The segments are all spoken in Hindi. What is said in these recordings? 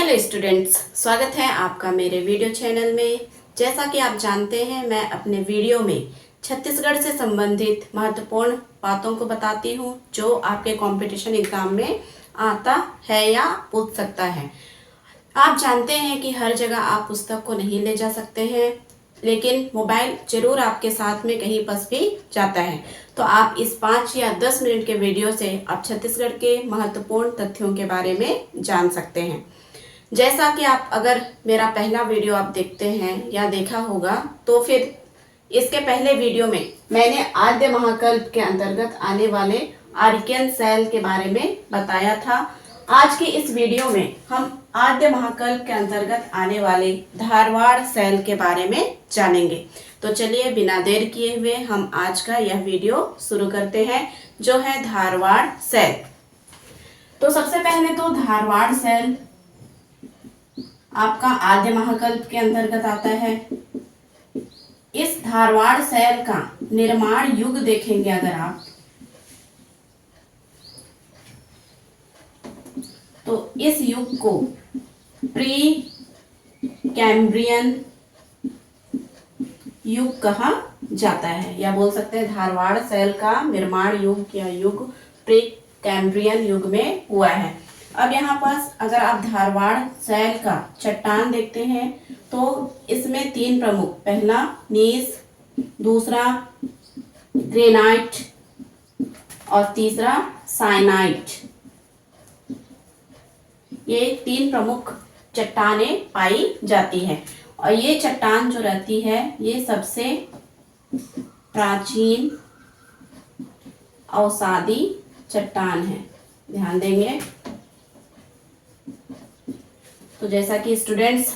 हेलो स्टूडेंट्स, स्वागत है आपका मेरे वीडियो चैनल में। जैसा कि आप जानते हैं, मैं अपने वीडियो में छत्तीसगढ़ से संबंधित महत्वपूर्ण बातों को बताती हूं जो आपके कंपटीशन एग्जाम में आता है या पूछ सकता है। आप जानते हैं कि हर जगह आप पुस्तक को नहीं ले जा सकते हैं, लेकिन मोबाइल जरूर आपके साथ में कहीं फंस भी जाता है। तो आप इस 5 या 10 मिनट के वीडियो से आप छत्तीसगढ़ के महत्वपूर्ण तथ्यों के बारे में जान सकते हैं। जैसा कि आप अगर मेरा पहला वीडियो आप देखते हैं या देखा होगा, तो फिर इसके पहले वीडियो में मैंने आद्य महाकल्प के अंतर्गत आने वाले आर्कियन सेल के बारे में बताया था। आज की इस वीडियो में हम आद्य महाकल्प के अंतर्गत आने वाले धारवाड़ सेल के बारे में जानेंगे। तो चलिए बिना देर किए हुए हम आज का यह वीडियो शुरू करते हैं, जो है धारवाड़ सेल। तो सबसे पहले तो धारवाड़ सेल आपका आद्य महाकल्प के अंतर्गत आता है। इस धारवाड़ सेल का निर्माण युग देखेंगे अगर आप, तो इस युग को प्री कैम्ब्रियन युग कहा जाता है, या बोल सकते हैं धारवाड़ सेल का निर्माण युग या युग प्री कैम्ब्रियन युग में हुआ है। अब यहाँ पास अगर आप धारवाड़ सेल का चट्टान देखते हैं, तो इसमें 3 प्रमुख, पहला नीस, दूसरा ग्रेनाइट और तीसरा साइनाइट, ये 3 प्रमुख चट्टानें पाई जाती है। और ये चट्टान जो रहती है, ये सबसे प्राचीन अवसादी चट्टान है। ध्यान देंगे। तो जैसा कि स्टूडेंट्स,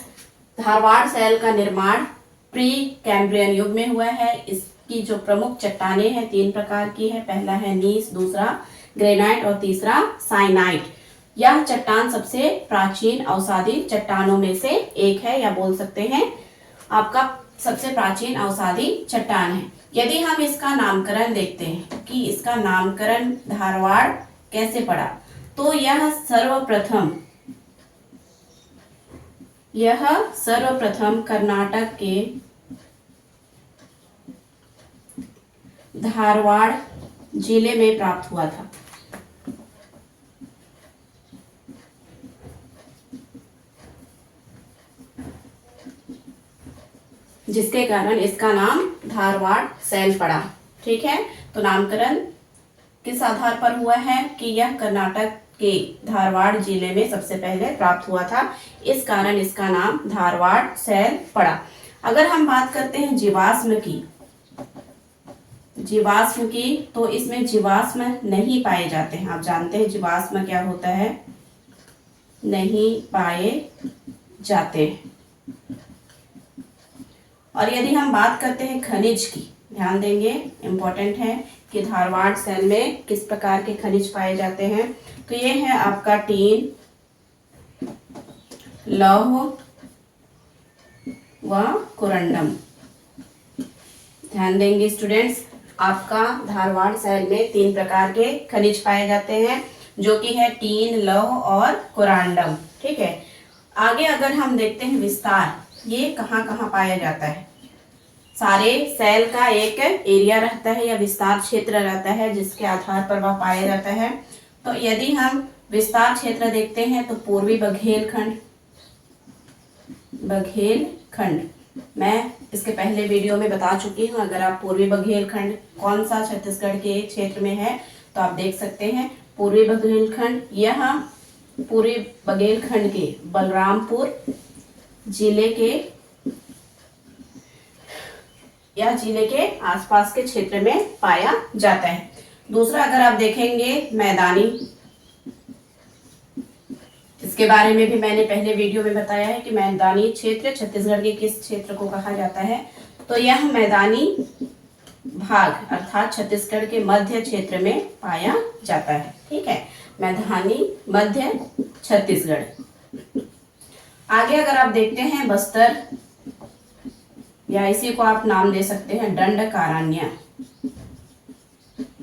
धारवाड़ सेल का निर्माण प्री कैम्ब्रियन युग में हुआ है। इसकी जो प्रमुख चट्टानें हैं 3 प्रकार की है, पहला है नीस, दूसरा ग्रेनाइट और तीसरा साइनाइट। यह चट्टान सबसे प्राचीन अवसादी चट्टानों में से एक है, या बोल सकते हैं आपका सबसे प्राचीन अवसादी चट्टान है। यदि हम इसका नामकरण देखते हैं कि इसका नामकरण धारवाड़ कैसे पड़ा, तो यह सर्वप्रथम कर्नाटक के धारवाड़ जिले में प्राप्त हुआ था। जिसके कारण इसका नाम धारवाड़ सेल पड़ा। ठीक है, तो नामकरण किस आधार पर हुआ है कि यह कर्नाटक के धारवाड़ जिले में सबसे पहले प्राप्त हुआ था, इस कारण इसका नाम धारवाड़ सेल पड़ा। अगर हम बात करते हैं जीवाश्म की, तो इसमें जीवाश्म नहीं पाए जाते हैं। आप जानते हैं जीवाश्म क्या होता है, नहीं पाए जाते हैं। और यदि हम बात करते हैं खनिज की, ध्यान देंगे, इंपॉर्टेंट है कि धारवाड़ सेल में किस प्रकार के खनिज पाए जाते हैं। तो ये है आपका टीन, लौह व कोरंडम। ध्यान देंगे स्टूडेंट्स, आपका धारवाड़ सेल में 3 प्रकार के खनिज पाए जाते हैं, जो कि है टीन, लौह और कोरंडम। ठीक है, आगे अगर हम देखते हैं विस्तार, ये कहाँ कहाँ पाया जाता है। सारे सेल का एक एरिया रहता है या विस्तार क्षेत्र रहता है, जिसके आधार पर वह पाया जाता है। तो यदि हम विस्तार क्षेत्र देखते हैं, तो पूर्वी बघेलखंड मैं इसके पहले वीडियो में बता चुकी हूँ। अगर आप पूर्वी बघेलखंड कौन सा छत्तीसगढ़ के क्षेत्र में है, तो आप देख सकते हैं पूर्वी बघेलखंड। यह पूर्वी बघेलखंड के बलरामपुर जिले के आसपास के क्षेत्र में पाया जाता है। दूसरा अगर आप देखेंगे मैदानी, इसके बारे में भी मैंने पहले वीडियो में बताया है कि मैदानी क्षेत्र छत्तीसगढ़ के किस क्षेत्र को कहा जाता है। तो यह मैदानी भाग अर्थात छत्तीसगढ़ के मध्य क्षेत्र में पाया जाता है। ठीक है, मैदानी मध्य छत्तीसगढ़। आगे अगर आप देखते हैं बस्तर, या इसी को आप नाम दे सकते हैं दंडकारण्य।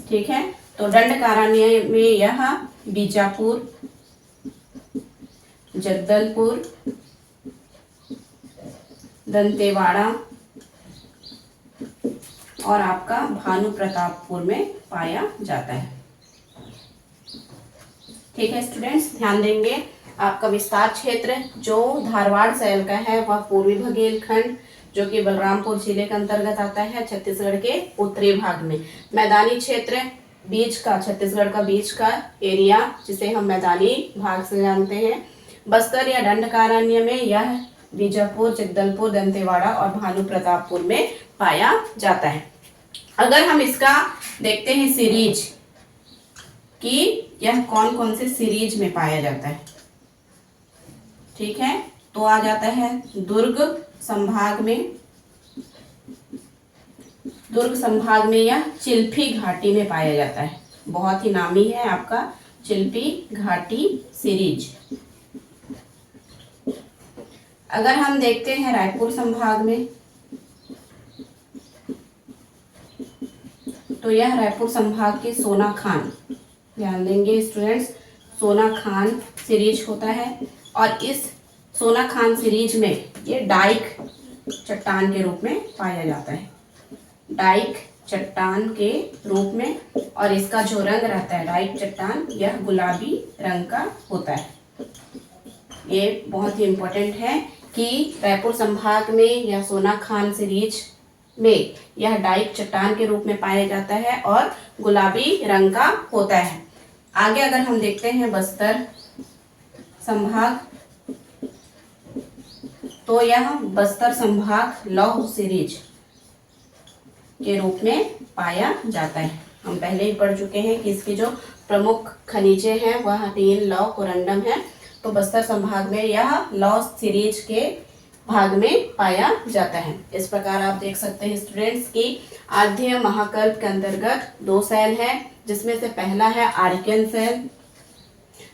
ठीक है, तो दंडकारण्य में यह बीजापुर, जगदलपुर, दंतेवाड़ा और आपका भानु प्रतापपुर में पाया जाता है। ठीक है स्टूडेंट्स, ध्यान देंगे आपका विस्तार क्षेत्र जो धारवाड़ सेल का है वह पूर्वी बुंदेलखंड जो कि बलरामपुर जिले के अंतर्गत आता है छत्तीसगढ़ के उत्तरी भाग में। मैदानी क्षेत्र बीच का, छत्तीसगढ़ का बीच का एरिया जिसे हम मैदानी भाग से जानते हैं। बस्तर या दंडकारण्य में यह बीजापुर, जगदलपुर, दंतेवाड़ा और भानु प्रतापपुर में पाया जाता है। अगर हम इसका देखते हैं सीरीज कि यह कौन कौन से सीरीज में पाया जाता है, ठीक है, तो आ जाता है दुर्ग संभाग में। दुर्ग संभाग में यह चिल्फी घाटी में पाया जाता है। बहुत ही नामी है आपका चिल्फी घाटी सीरीज। अगर हम देखते हैं रायपुर संभाग में तो यह रायपुर संभाग के सोना खान, ध्यान देंगे स्टूडेंट्स, सोना खान सीरीज होता है। और इस सोना खान सीरीज में ये डाइक चट्टान के रूप में पाया जाता है, डाइक चट्टान के रूप में। और इसका जो रंग रहता है डाइक चट्टान, यह गुलाबी रंग का होता है। ये बहुत ही इम्पोर्टेंट है कि रायपुर संभाग में यह सोना खान सीरीज में यह डाइक चट्टान के रूप में पाया जाता है और गुलाबी रंग का होता है। आगे अगर हम देखते हैं बस्तर संभाग तो यह बस्तर संभाग लौह सीरीज के रूप में पाया जाता है। हम पहले ही पढ़ चुके हैं कि इसकी जो प्रमुख खनिजे हैं वह टीन, लौह, कोरंडम है। तो बस्तर संभाग में यह लौह सीरीज के भाग में पाया जाता है। इस प्रकार आप देख सकते हैं स्टूडेंट्स की आद्य महाकल्प के अंतर्गत 2 सेल है, जिसमें से पहला है आर्कियन सेल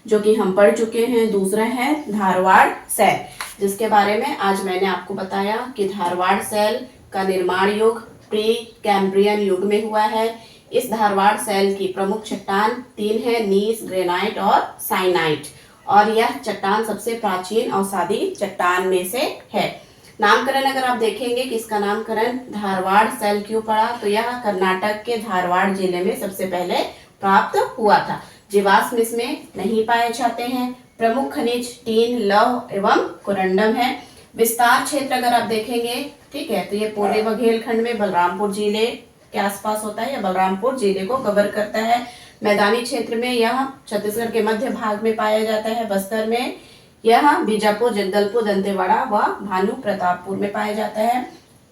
जो कि हम पढ़ चुके हैं, दूसरा है धारवाड़ सेल जिसके बारे में आज मैंने आपको बताया कि धारवाड़ सेल का निर्माण युग प्री कैम्ब्रियन युग में हुआ है। इस धारवाड़ सेल की प्रमुख चट्टान 3 है, नीस, ग्रेनाइट और साइनाइट। और यह चट्टान सबसे प्राचीन अवसादी चट्टान में से है। नामकरण अगर आप देखेंगे कि इसका नामकरण धारवाड़ सेल क्यों पड़ा, तो यह कर्नाटक के धारवाड़ जिले में सबसे पहले प्राप्त हुआ था। जीवाश्म इसमें नहीं पाए जाते हैं। प्रमुख खनिज टीन, लौह एवं कोरंडम है। विस्तार क्षेत्र अगर आप देखेंगे, ठीक है, तो ये पूर्वी बुंदेलखंड में बलरामपुर जिले के आसपास होता है या बलरामपुर जिले को कवर करता है। मैदानी क्षेत्र में यह छत्तीसगढ़ के मध्य भाग में पाया जाता है। बस्तर में यह बीजापुर, जगदलपुर, दंतेवाड़ा व भानु प्रतापपुर में पाया जाता है।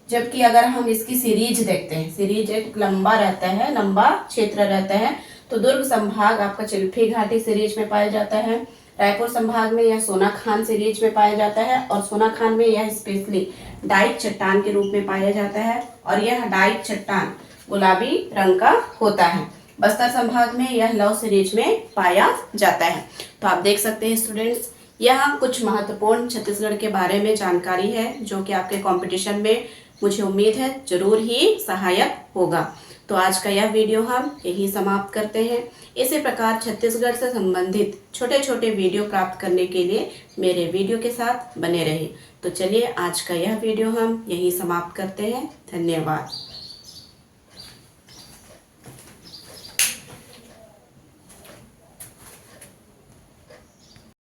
जबकि अगर हम इसकी सीरीज देखते हैं, सीरीज एक लंबा रहता है, लंबा क्षेत्र रहता है, तो दुर्ग संभाग आपका चिल्फी घाटी सीरीज में पाया जाता है। रायपुर संभाग में यह सोना खान सीरीज में पाया जाता है और सोना खान में यह स्पेशली डाइक चट्टान के रूप में पाया जाता है और यह डाइक चट्टान गुलाबी रंग का होता है। बस्तर संभाग में यह लौह सीरीज में पाया जाता है। तो आप देख सकते हैं स्टूडेंट्स, यहाँ कुछ महत्वपूर्ण छत्तीसगढ़ के बारे में जानकारी है जो कि आपके कंपटीशन में मुझे उम्मीद है जरूर ही सहायक होगा। तो आज का यह वीडियो हम यही समाप्त करते हैं। इसी प्रकार छत्तीसगढ़ से संबंधित छोटे छोटे वीडियो प्राप्त करने के लिए मेरे वीडियो के साथ बने रहिए। तो चलिए आज का यह वीडियो हम यही समाप्त करते हैं। धन्यवाद।